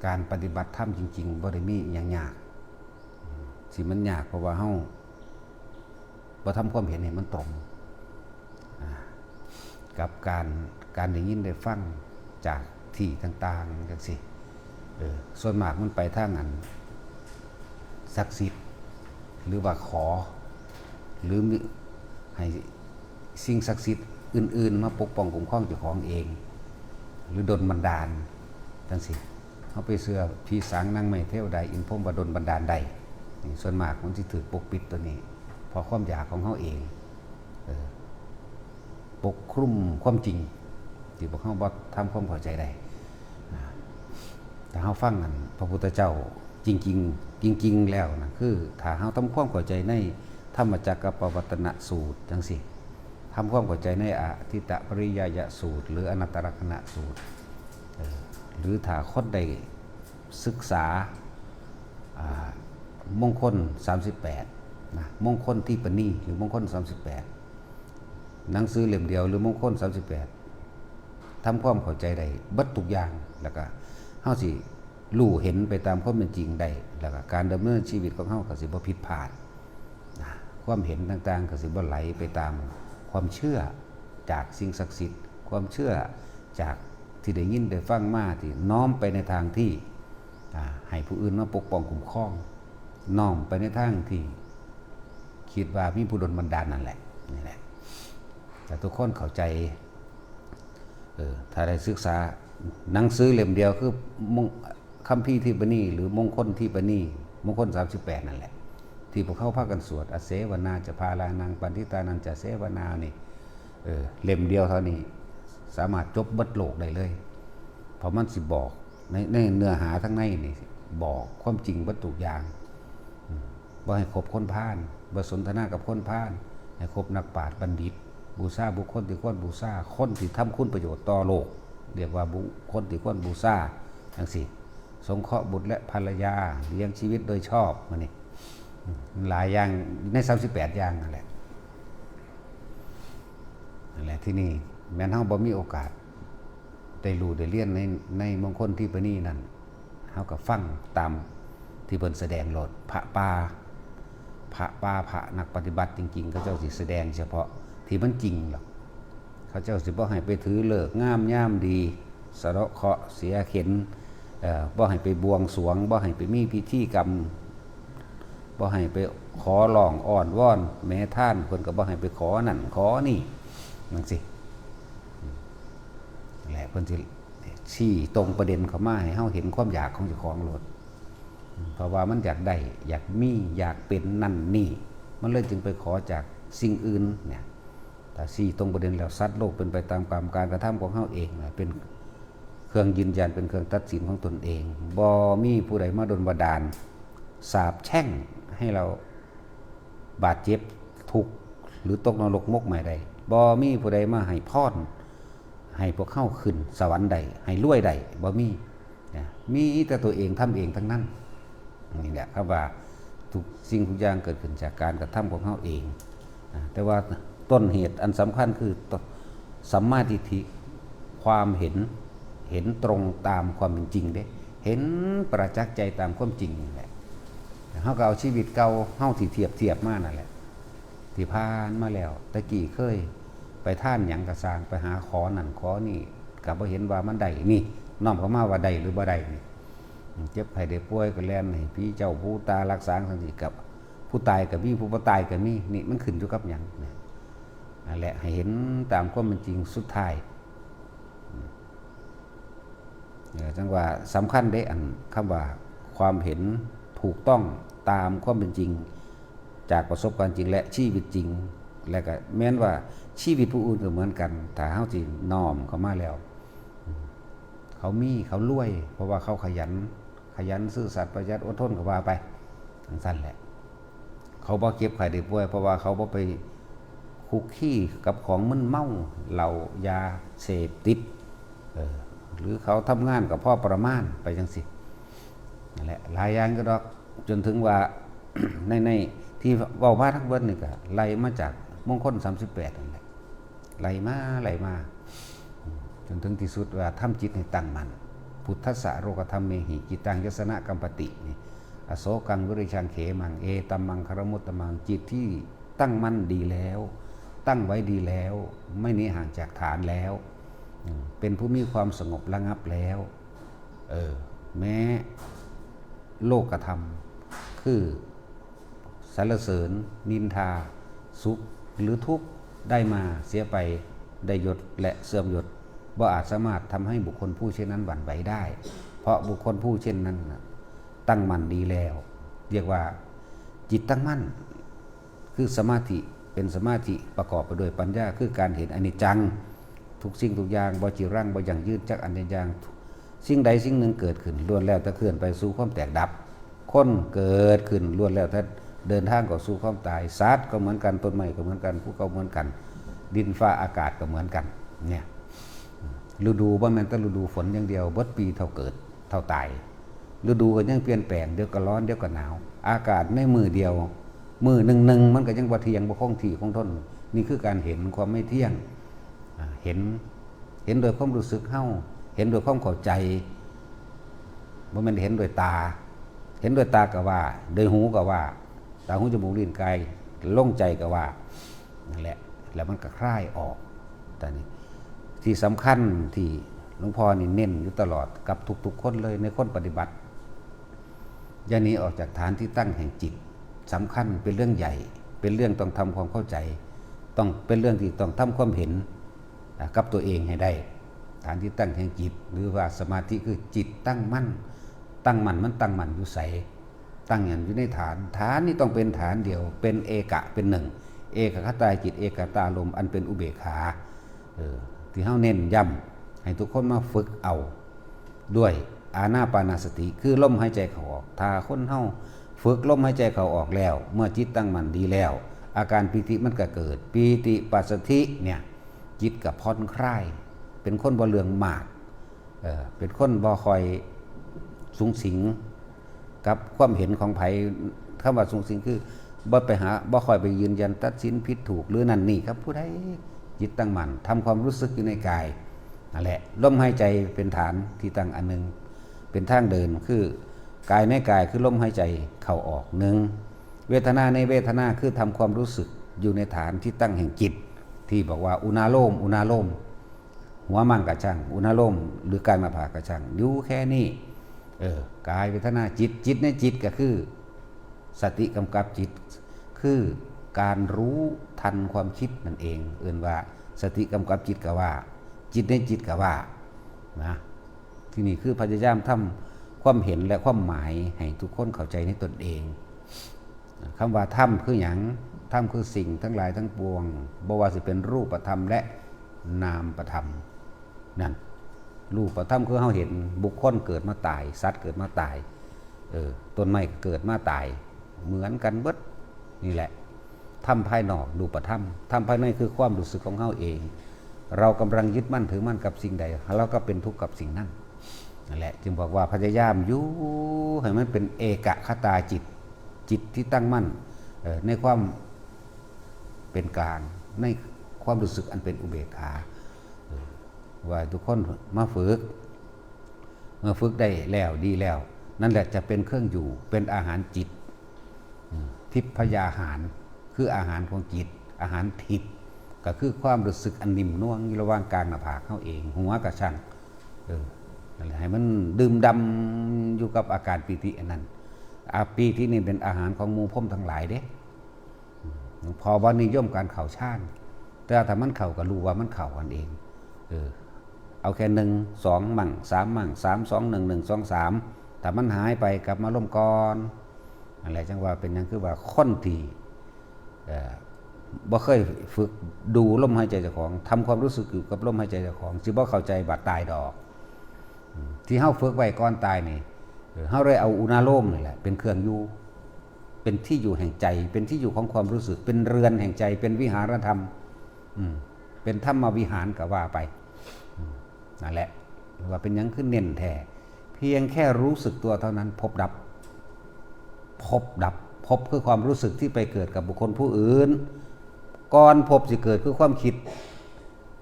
การปฏิบัติธรรมจริงๆบ่ได้มีอย่างยากสิมันยากเพราะว่าเฮาบ่ทำความเห็นให้มันตรงกับการได้ยินได้ฟังจากที่ต่างๆจังซี่ส่วนมากมันไปทางอันศักดิ์สิทธิ์หรือว่าขอหรือให้สิ่งศักดิ์สิทธิ์อื่นๆมาปกป้องคุ้มครองเจ้าของเองหรือดลบันดาลจังซี่เฮาไปเชื่อพี่สางนางไม้เทวดาอินพรหมว่าดลบันดาลได้ส่วนมากมันสิถูกปกปิดตัวนี้เพราะความอยากของเฮาเองปกคลุมความจริงที่พวกเขาบ่ทำความเข้าใจได้แต่เฮาฟังกันพระพุทธเจ้าจริงแล้วนะคือถ้าเฮาทำความเข้าใจในธรรมจักรปวัตตนสูตรจังซี่ทำความเข้าใจในอทิตตปริยายสูตรหรืออนัตตลักษณะสูตรหรือถ้าคนได้ศึกษามงคล38นะมงคลที่ปณีหรือมงคล38หนังสือเล่มเดียวหรือมงคล38ทำความเข้าใจได้เบิดทุกอย่างแล้วก็เฮาสิรู้เห็นไปตามความเป็นจริงได้แล้วก็การดำเนินชีวิตของเฮาก็สิบ่ผิดพลาดนะความเห็นต่างๆก็สิบ่ไหลไปตามความเชื่อจากสิ่งศักดิ์สิทธิ์ความเชื่อจากที่ได้ยินได้ฟังมาที่น้อมไปในทางที่ให้ผู้อื่นมาปกป้องคุ้มครองน้อมไปในทางที่คิดว่ามีผู้ดลบันดาลนั่นแหละนี่แหละแต่ทุกคนเข้าใจถ้าได้ศึกษาหนังสือเล่มเดียวคือคัมภีร์ที่ปณีหรือมงคลที่ปณีมงคล38นั่นแหละที่พวกเขาพากันสวดอเสวนาจะพาลานังปันทิตานันจะเสวนานี่เล่มเดียวเท่านี้สามารถจบเบิดโลกได้เลยเพราะมันสิบอกในเนื้อหาทั้งในนี่บอกความจริงเบิดทุกอย่างบ่ให้คบคนพาลบ่สนทนากับคนพาลให้คบนักปราชญ์บัณฑิตบูชาบุคคลที่ควรบูชาคนที่ทำคุณประโยชน์ต่อโลกเรียกว่าบุคคลที่ควรบูชาจังซี่สงเคราะห์บุตรและภรรยาเลี้ยงชีวิตโดยชอบมันนี่หลายอย่างใน38อย่างนั่นแหละที่นี่แม้นเฮาบ่มีโอกาสได้รู้ได้เรียนในมงคลที่ปณีนั่นเฮาก็ฟังตามที่เพิ่นแสดงโลดพระนักปฏิบัติจริงๆเขาเจ้าสิแสดงเฉพาะที่มันจริงหรอกเขาเจ้าสิบ่ให้ไปถือเลิกงามยามดีสะเดาะเคราะห์เสียเข็ญบ่ให้ไปบวงสรวงบ่ให้ไปมีพิธีกรรมบ่ให้ไปขอร้องอ้อนวอนแม้ท่านเพิ่นก็บ่ให้ไปขอนั่นขอนี่จังซี่แหละเพิ่นสิชี้ตรงประเด็นเข้ามาให้เฮาเห็นความอยากของเจ้าของโลดเพราะว่ามันอยากได้อยากมีอยากเป็นนั่นนี่มันเลยจึงไปขอจากสิ่งอื่นเนี่ยแต่ชี้ตรงประเด็นแล้วสัตว์โลกเป็นไปตามการกระทำของเฮาเองนะเป็นเครื่องยืนยันเป็นเครื่องตัดสินของตนเองบ่มีผู้ใดมาดลบันดาลสาปแช่งให้เราบาดเจ็บทุกข์หรือตกนรกมกหมายใดบ่มีผู้ใดมาให้พรให้พวกเข้าขึ้นสวรรค์ใดให้รวยใดบ่มีแต่ตัวเองทำเองทั้งนั้นนี่แหละครับว่าทุกสิ่งทุกอย่างเกิดขึ้นจากการกระทำของเขาเองแต่ว่าต้นเหตุอันสำคัญคือสัมมาทิฏฐิความเห็นตรงตามความเป็นจริงเด้เห็นประจักษ์ใจตามความจริงนี่แหละเขาก็เอาชีวิตเก่าเฮาที่เทียบมานั่นแหละที่ผ่านมาแล้วตะกี้เคยไปท่านหยังกระสร้างไปหาขอนั่นขอนี่ก็บ่เห็นว่ามันได้นี่น้อมเข้ามาว่าได้หรือบ่ได้นี่เจ็บไข้ได้ป่วยก็แล่นให้พี่เจ้าผู้ตารักษาจังซี่กับผู้ตายก็มีผู้บ่ตายก็มีนี่มันขึ้นอยู่กับหยังนั่นแหละให้เห็นตามความเป็นจริงสุดท้ายจังว่าสำคัญได้อันคำว่าความเห็นถูกต้องตามความเป็นจริงจากประสบการณ์จริงและชีวิตจริงและก็แม้นว่าชีวิตผู้อื่นก็เหมือนกันถ้าเฮาสิน้อมเข้ามาแล้วเขารวยเพราะว่าเขาขยันซื่อสัตย์ประหยัดอดทนก็ว่าไปทั้งสั้นแหละเขาบ่เก็บไข้ได้ป่วยเพราะว่าเขาบ่ไปคุกคีกับของมึนเมาเหล้ายาเสพติดหรือเขาทำงานกับพ่อประมาณไปจังสินั่นแหละหลายอย่างก็ดอกจนถึงว่า ในที่เว้ามาทั้งเบิดนี่ก็ไล่มาจากมงคล38นั่นแหละไล่มาจนถึงที่สุดว่าทำจิตให้ตั้งมั่น พุทธัสสะโรกธรรมเมหิจิตังยสนะกัมปตินี่อโศกังวิริชังเขมังเอตัมมังคารมุตตมังจิตที่ตั้งมั่นดีแล้วตั้งไว้ดีแล้วไม่หนีห่างจากฐานแล้วเป็นผู้มีความสงบระงับแล้วแม้โลกธรรมคือสรรเสริญนินทาสุขหรือทุกข์ได้มาเสียไปได้ยศและเสื่อมยศบ่อาจสามารถทำให้บุคคลผู้เช่นนั้นหวั่นไหวได้เพราะบุคคลผู้เช่นนั้นตั้งมั่นดีแล้วเรียกว่าจิตตั้งมั่นคือสมาธิเป็นสมาธิประกอบไปด้วยปัญญาคือการเห็นอนิจจังทุกสิ่งทุกอย่างบ่จิรังบ่อย่างยืดจักอันใดอย่างสิ่งใดสิ่งหนึ่งเกิดขึ้นล้วนแล้วแต่เคลื่อนไปสู่ความแตกดับคนเกิดขึ้นล้วนแล้วแต่เดินทางเข้าสู่ความตายสัตว์ก็เหมือนกันต้นไม้ก็เหมือนกันภูเขาเหมือนกันดินฟ้าอากาศก็เหมือนกันเนี่ยฤดูบ่แม่นแต่ฤดูฝนอย่างเดียวเบิดปีเท่าเกิดเท่าตายฤดูก็ยังเปลี่ยนแปลงเดี๋ยวก็ร้อนเดี๋ยวก็หนาวอากาศในมือเดียวมือหนึ่งมันก็ยังบ่เที่ยงบ่คงที่คงทนนี่คือการเห็นความไม่เที่ยงเห็นโดยความรู้สึกเฮาเห็นโดยความเข้าใจบ่แม่นเห็นโดยตาเห็นโดยตาก็ว่าโดยหูก็ว่าตาหูจมูกลิ้นกายลงใจก็ว่านั่นแหละแล้วมันก็คลายออกแต่นี่ที่สำคัญที่หลวงพ่อนี่เน้นอยู่ตลอดกับทุกๆคนเลยในคนปฏิบัติอย่าหนีออกจากฐานที่ตั้งแห่งจิตสำคัญเป็นเรื่องใหญ่เป็นเรื่องต้องทำความเข้าใจต้องเป็นเรื่องที่ต้องทำความเห็นกับตัวเองให้ได้ฐานที่ตั้งแห่งจิตหรือว่าสมาธิคือจิตตั้งมั่นมันตั้งมั่นอยู่ใสตั้งอย่างอยู่ในฐานนี่ต้องเป็นฐานเดียวเป็นเอกะเป็นหนึ่งเอกคตาจิตเอกตาลมอันเป็นอุเบกขาที่เฮาเน้นย้ำให้ทุกคนมาฝึกเอาด้วยอานาปานสติคือลมหายใจเข้าออกถ้าคนเฮาฝึกลมหายใจเข้าออกแล้วเมื่อจิตตั้งมั่นดีแล้วอาการปีติมันก็เกิดปีติปัสสธิเนี่ยจิตก็ผ่อนคลายเป็นคนบ่เรื่องมากเป็นคนบ่คอยสูงสิงกับความเห็นของไผคำว่าสูงสิงคือบ่คอยไปยืนยันตัดสินผิดถูกหรือนั่นนี่ครับผู้ใดจิตตั้งมั่นทำความรู้สึกอยู่ในกายนั่นแหละลมหายใจเป็นฐานที่ตั้งอันนึงเป็นทางเดินคือกายในกายคือลมหายใจเข้าออกหนึ่งเวทนาในเวทนาคือทำความรู้สึกอยู่ในฐานที่ตั้งแห่งจิตที่บอกว่าอุณาโลมหัวมั่งกะช่างอุณาโลมหรือกายมาผ่ากะช่างอยู่แค่นี้กายเวทนาจิตในจิตก็คือสติกำกับจิตคือการรู้ทันความคิดนั่นเองว่าสติกำกับจิตก็ว่าจิตในจิตก็ว่านะที่นี่คือพยายามทำความเห็นและความหมายให้ทุกคนเข้าใจในตนเองคำว่าธรรมคือหยังธรรมคือสิ่งทั้งหลายทั้งปวงบ่ว่าสิเป็นรูปธรรมและนามธรรมนั่นรูปธรรมคือเฮาเห็นบุคคลเกิดมาตายสัตว์เกิดมาตายต้นไม้เกิดมาตายเหมือนกันเบิดนี่แหละธรรมภายนอกรูปธรรมภายในคือความรู้สึกของเฮาเองเรากำลังยึดมั่นถือมั่นกับสิ่งใดเราก็เป็นทุกข์กับสิ่งนั้นนั่นแหละจึงบอกว่าพยายามอยู่ให้มันเป็นเอกคตาจิตที่ตั้งมั่นในความเป็นกลางในความรู้สึกอันเป็นอุเบกขาว่าทุกคนมาฝึกเมื่อฝึกได้แล้วดีแล้วนั่นแหละจะเป็นเครื่องอยู่เป็นอาหารจิตทิพยาหารคืออาหารของจิตอาหารทิพย์ก็คือความรู้สึกอันนิ่มนวลระหว่างกลางหน้าผากเขาเองหัวกระชังนั่นแหละให้มันดื่มดำอยู่กับอาการปีติอันนั้นปีตินี่เป็นอาหารของหมู่พรหมทั้งหลายเด้พอวันนิยมการเข่าชาญแต่ถ้ามันเข่าก็รู้ว่ามันเข่ากันเองเอาแค่1 2 มั่ง3 มั่ง3 2 1 1 2 3แต่มันหายไปกลับมาล่มก่อนอะไรจังว่าเป็นยังคือว่าคนที่บ่เคยฝึกดูลมหายใจเจ้าของทำความรู้สึกอยู่กับลมหายใจเจ้าของสิบ่เข้าใจบาดตายดอกที่เฮาฝึกไว้ก่อนตายนี่เฮาเลยเอาอุณาโลมนี่แหละเป็นเครื่องอยู่เป็นที่อยู่แห่งใจเป็นที่อยู่ของความรู้สึกเป็นเรือนแห่งใจเป็นวิหารธรรมเป็นธรรมวิหารก็ว่าไปนั่นแหละว่าเป็นยังขึ้นเน้นแท้เพียงแค่รู้สึกตัวเท่านั้นพบดับพบคือความรู้สึกที่ไปเกิดกับบุคคลผู้อื่นก่อนพบสิเกิดคือความคิด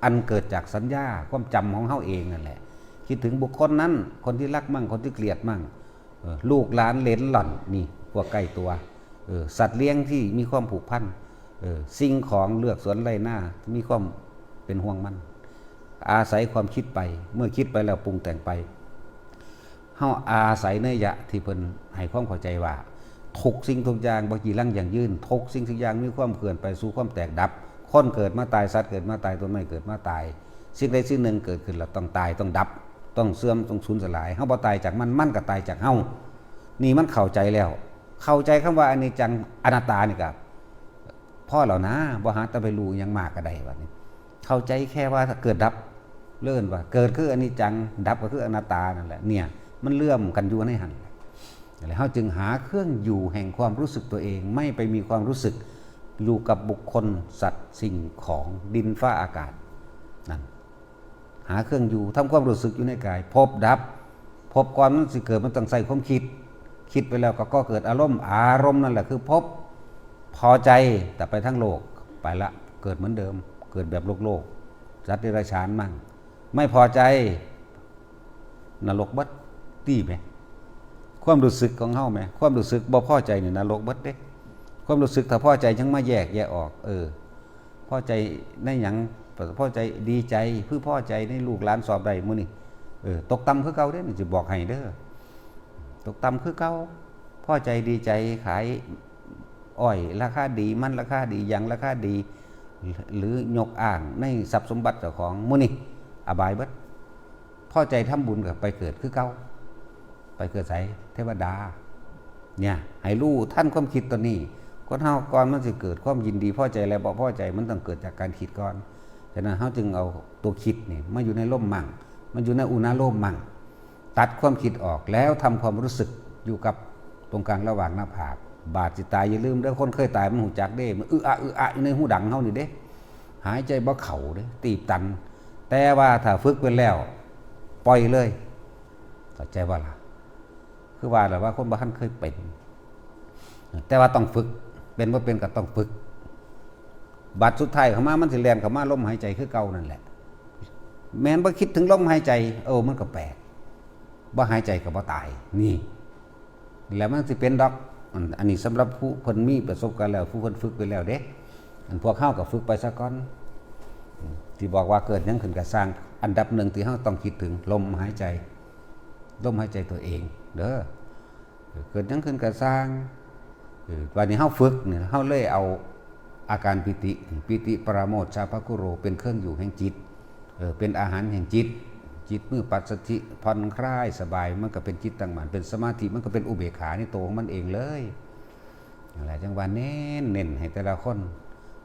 อันเกิดจากสัญญาความจำของเฮาเองนั่นแหละ คิดถึงบุคคลนั้นคนที่รักมั่งคนที่เกลียดมั่งลูกหลานเหลนหล่อนนี่พวกใกล้ตัวสัตว์เลี้ยงที่มีความผูกพันสิ่งของเลือกสวนไร่หน้ามีความเป็นห่วงมันอาศัยความคิดไปเมื่อคิดไปแล้วปรุงแต่งไปเฮาอาศัยเนยยะที่เพิ่นให้ความเข้าใจว่าทุกสิ่งทุกอย่างบ่กี่ลังอย่างยืนทุกสิ่งทุกอย่างมีความเคลื่อนไปสู่ความแตกดับคนเกิดมาตายสัตว์เกิดมาตายต้นไม้เกิดมาตายสิ่งใดสิ่งหนึ่งเกิดขึ้นแล้วต้องตายต้องดับต้องเสื่อมต้องสูญสลายเฮาบ่ตายจากมันก็ตายจากเฮานี่มันเข้าใจแล้วเข้าใจคำว่าอนิจจังอนัตตานี่ก็พ่อแล้วนะบ่หาแต่ไปรู้หยังมากก็ได้บัดนี้เข้าใจแค่ว่าถ้าเกิดดับเลื่อนว่าเกิดคืออนิจจังดับก็คืออนัตตานั่นแหละเนี่ยมันเลื่อมกันอยู่ในหันแล้วเขาจึงหาเครื่องอยู่แห่งความรู้สึกตัวเองไม่ไปมีความรู้สึกอยู่กับบุคคลสัตว์สิ่งของดินฟ้าอากาศนั่นหาเครื่องอยู่ทำความรู้สึกอยู่ในกายพบดับพบก่อนมันสิเกิดมันต้องใส่ความคิดไปแล้วก็เกิดอารมณ์นั่นแหละคือพบพอใจแต่ไปทั้งโลกไปละเกิดเหมือนเดิมเกิดแบบโลกสัตว์เดรัจฉานมั่งไม่พอใจนรกบัดตีไหมความรู้สึกของเฮาไหมความรู้สึกบ่พอใจนี่นรกบัดเด้ความรู้สึกถ้าพอใจยังมาแยกออกพอใจในหยังพอใจดีใจเพื่อพอใจในลูกหลานสอบได้มื้อนี้ตกต่ำคือเก่าเด้นี่สิบอกให้เด้อตกต่ำคือเก่าพอใจดีใจขายอ้อยราคาดีมันราคาดียังราคาดีหรือยกอ้างในทรัพย์สมบัติเจ้าของมื้อนี้อบายเบิดพอใจทำบุญกับไปเกิดคือเก่าไปเกิดไสเทวดาเนี่ยให้รู้ท่านความคิดตัวนี้คนเฮาก่อนมันสิเกิดความยินดีพอใจแล้วบ่พอใจมันต้องเกิดจากการคิดก่อนฉะนั้นเฮาจึงเอาตัวคิดนี่มาอยู่ในร่มมั่งมันอยู่ในอุณาโลมมั่งตัดความคิดออกแล้วทำความรู้สึกอยู่กับตรงกลางระหว่างหน้าผากบาดสิตายอย่าลืมเด้อคนเคยตายมันหูจักเด้มันอะอยู่ในหูดังเฮานี่เด้หายใจบ่เข้าเด้ตีบตันแต่ว่าถ้าฝึกไปแล้วปล่อยเลยเข้าใจว่าล่ะคือว่าแล้วว่าคนบ่ทันเคยเป็นแต่ว่าต้องฝึกเป็นบ่เป็นก็ต้องฝึกบัดสุดท้ายเข้ามามันสิแล่นเข้ามาลมหายใจคือเก่านั่นแหละแม้นบ่คิดถึงลมหายใจมันก็แปลกบ่หายใจก็บ่ตายนี่แล้วมันสิเป็นดอกอันนี้สำหรับผู้เพิ่นมีประสบการณ์แล้วผู้เพิ่นฝึกไปแล้วเด้พวกเฮาก็ฝึกไปซะก่อนที่บอกว่าเกิดหยังขึ้นก็สร้างอันดับหนึ่งที่เฮาต้องคิดถึงลมหายใจตัวเองเด้อเกิดหยังขึ้นก็สร้างวันนี้เฮาฝึกเนี่ยเฮาเลยเอาอาการปิติปราโมทย์ชาภคุโรเป็นเครื่องอยู่แห่งจิตเป็นอาหารแห่งจิตมือปัสสติผ่อนคลายสบายมันก็เป็นจิตตั้งมั่นเป็นสมาธิมันก็เป็นอุเบกขาในตัวของมันเองเลยอะไรจังหวะเน้นให้แต่ละคน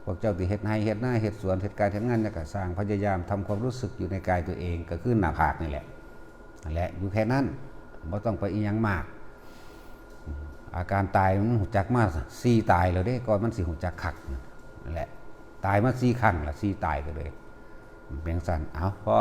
พวกเจ้าที่เฮ็ดไร่เฮ็ดนาเฮ็ดสวนเฮ็ดการเฮ็ดงานเนี่ยก็สร้างพยายามทำความรู้สึกอยู่ในกายตัวเองก็คือหน้าผากนี่แหละนั่นแหละอยู่แค่นั้นบ่ต้องไปอีหยังมากอาการตายมันหูจักมา4ตายแล้วเด้ก่อนมันสิหูจักคักนั่นแหละตายมา4ครั้งละ4ตายก็เลยเพียงสั่นเอาพอ